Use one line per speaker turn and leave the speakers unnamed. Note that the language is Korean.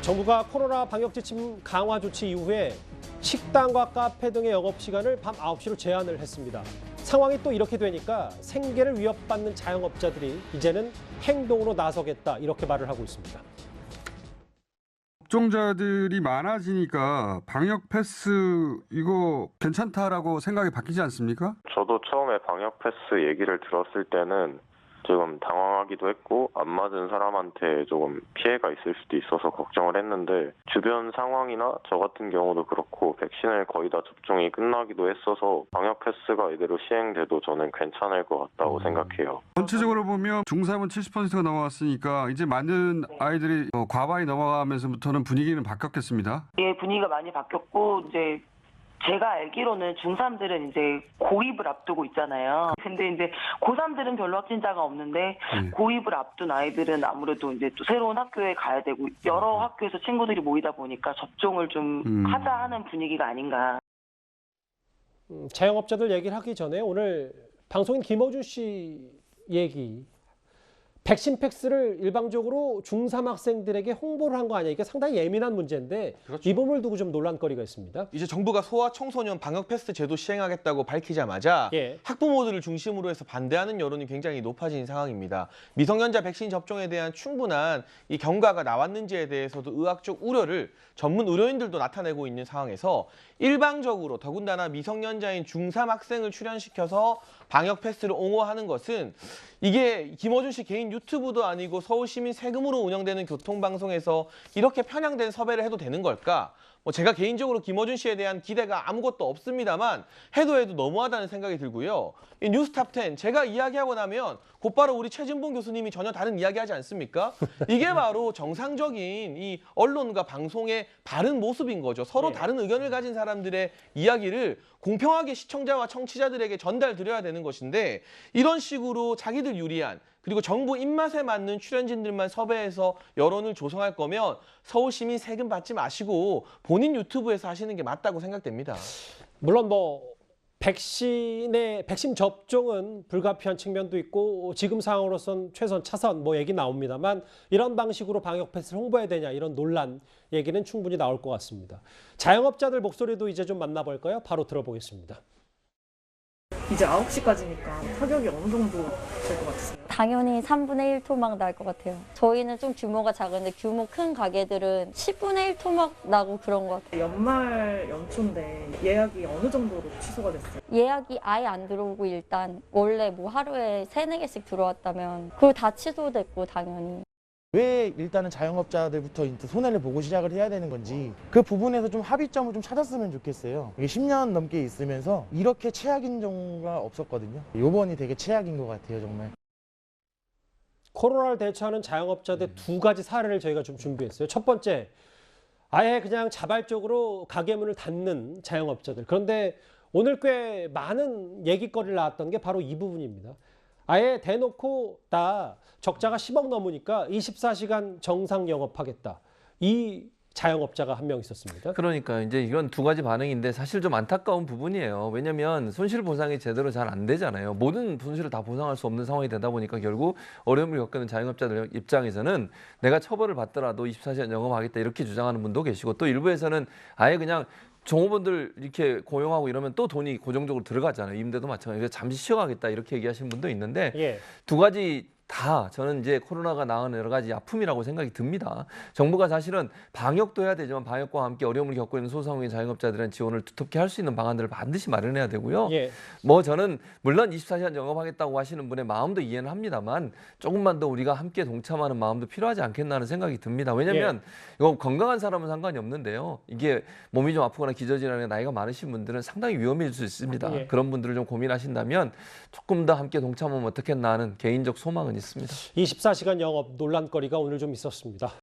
정부가 코로나 방역 지침 강화 조치 이후에 식당과 카페 등의 영업시간을 밤 9시로 제한을 했습니다. 상황이 또 이렇게 되니까 생계를 위협받는 자영업자들이 이제는 행동으로 나서겠다 이렇게 말을 하고 있습니다.
걱정자들이 많아지니까 방역 패스 이거 괜찮다라고 생각이 바뀌지 않습니까?
저도 처음에 방역 패스 얘기를 들었을 때는 조금 당황하기도 했고 안 맞은 사람한테 조금 피해가 있을 수도 있어서 걱정을 했는데 주변 상황이나 저 같은 경우도 그렇고 백신을 거의 다 접종이 끝나기도 했어서 방역 패스가 이대로 시행돼도 저는 괜찮을 것 같다고 생각해요.
전체적으로 보면 중3은 70%가 넘어왔으니까 이제 많은 아이들이 과반이 넘어가면서부터는 분위기는 바뀌었겠습니다.
예, 분위기가 많이 바뀌었고 이제 제가 알기로는 중3들은 이제 고입을 앞두고 있잖아요. 근데 이제 고3들은 별로 확진자가 없는데 고입을 앞둔 아이들은 아무래도 이제 또 새로운 학교에 가야 되고 여러 학교에서 친구들이 모이다 보니까 접종을 좀 하자 하는 분위기가 아닌가.
자영업자들 얘기를 하기 전에 오늘 방송인 김어준 씨 얘기 백신 패스를 일방적으로 중3 학생들에게 홍보를 한 거 아니야? 이게 상당히 예민한 문제인데
그렇죠.
이 부분을 두고 좀 논란거리가 있습니다.
이제 정부가 소아청소년 방역 패스 제도 시행하겠다고 밝히자마자 학부모들을 중심으로 해서 반대하는 여론이 굉장히 높아진 상황입니다. 미성년자 백신 접종에 대한 충분한 이 경과가 나왔는지에 대해서도 의학적 우려를 전문 의료인들도 나타내고 있는 상황에서 일방적으로 더군다나 미성년자인 중3 학생을 출연시켜서 방역 패스를 옹호하는 것은 이게 김어준 씨 개인 유튜브도 아니고 서울시민 세금으로 운영되는 교통방송에서 이렇게 편향된 섭외를 해도 되는 걸까? 제가 개인적으로 김어준 씨에 대한 기대가 아무것도 없습니다만 해도 너무하다는 생각이 들고요. 이 뉴스탑10 제가 이야기하고 나면 곧바로 우리 최진봉 교수님이 전혀 다른 이야기하지 않습니까? 이게 바로 정상적인 이 언론과 방송의 바른 모습인 거죠. 서로 다른 의견을 가진 사람들의 이야기를 공평하게 시청자와 청취자들에게 전달드려야 되는 것인데 이런 식으로 자기들 유리한 그리고 정부 입맛에 맞는 출연진들만 섭외해서 여론을 조성할 거면 서울시민 세금 받지 마시고 본인 유튜브에서 하시는 게 맞다고 생각됩니다.
물론 백신 접종은 불가피한 측면도 있고 지금 상황으로선 최선 차선 얘기 나옵니다만 이런 방식으로 방역 패스를 홍보해야 되냐 이런 논란 얘기는 충분히 나올 것 같습니다. 자영업자들 목소리도 이제 좀 만나볼까요? 바로 들어보겠습니다.
이제 9시까지니까 타격이 어느 정도 될 것 같으세요?
당연히 3분의 1 토막 날 것 같아요. 저희는 좀 규모가 작은데 규모 큰 가게들은 10분의 1 토막 나고 그런 것 같아요.
연말 연초인데 예약이 어느 정도로 취소가 됐어요?
예약이 아예 안 들어오고 일단 원래 하루에 3-4개씩 들어왔다면 그거 다 취소됐고 당연히.
왜 일단은 자영업자들부터 손해를 보고 시작을 해야 되는 건지 그 부분에서 좀 합의점을 좀 찾았으면 좋겠어요. 이게 10년 넘게 있으면서 이렇게 최악인 경우가 없었거든요. 이번이 되게 최악인 것 같아요, 정말.
코로나를 대처하는 자영업자들 두 가지 사례를 저희가 좀 준비했어요. 첫 번째, 아예 그냥 자발적으로 가게 문을 닫는 자영업자들. 그런데 오늘 꽤 많은 얘기거리를 나왔던 게 바로 이 부분입니다. 아예 대놓고 다 적자가 10억 넘으니까 24시간 정상 영업하겠다. 이 자영업자가 한 명 있었습니다.
그러니까 이제 이건 두 가지 반응인데 사실 좀 안타까운 부분이에요. 왜냐하면 손실 보상이 제대로 잘 안 되잖아요. 모든 손실을 다 보상할 수 없는 상황이 되다 보니까 결국 어려움을 겪는 자영업자들 입장에서는 내가 처벌을 받더라도 24시간 영업하겠다 이렇게 주장하는 분도 계시고 또 일부에서는 아예 그냥 종업원들 이렇게 고용하고 이러면 또 돈이 고정적으로 들어가잖아요. 임대도 마찬가지로 잠시 쉬어가겠다 이렇게 얘기하시는 분도 있는데 두 가지 다 저는 이제 코로나가 낳은 여러 가지 아픔이라고 생각이 듭니다. 정부가 사실은 방역도 해야 되지만 방역과 함께 어려움을 겪고 있는 소상공인 자영업자들은 지원을 두텁게 할 수 있는 방안들을 반드시 마련해야 되고요. 저는 물론 24시간 영업하겠다고 하시는 분의 마음도 이해는 합니다만 조금만 더 우리가 함께 동참하는 마음도 필요하지 않겠나 하는 생각이 듭니다. 왜냐하면 이거 건강한 사람은 상관이 없는데요. 이게 몸이 좀 아프거나 기저질환에 나이가 많으신 분들은 상당히 위험해질 수 있습니다. 그런 분들을 좀 고민하신다면 조금 더 함께 동참하면 어떻겠나 하는 개인적 소망은 있습니다.
24시간 영업 논란거리가 오늘 좀 있었습니다.